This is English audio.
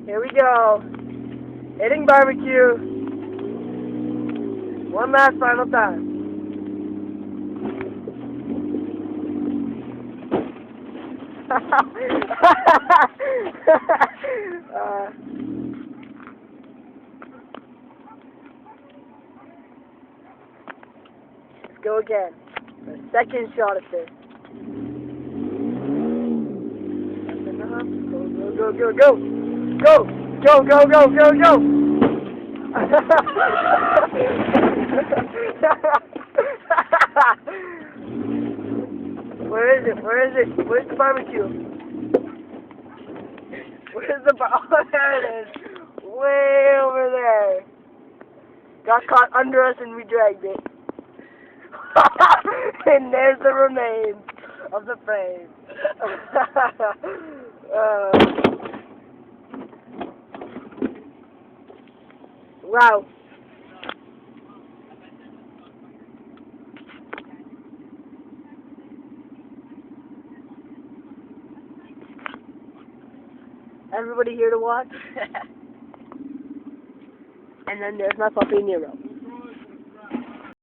Here we go. Hitting barbecue. One last final time. Let's go again. The second shot at this. Go, go, go, go, go, go, go, go, go, go. Where is it? Where is it? Where's the barbecue? Where's the bar? Oh, there it is. Way over there. Got caught under us and we dragged it. And there's the remains of the frame. Wow. Everybody here to watch? And then there's my puppy Nero.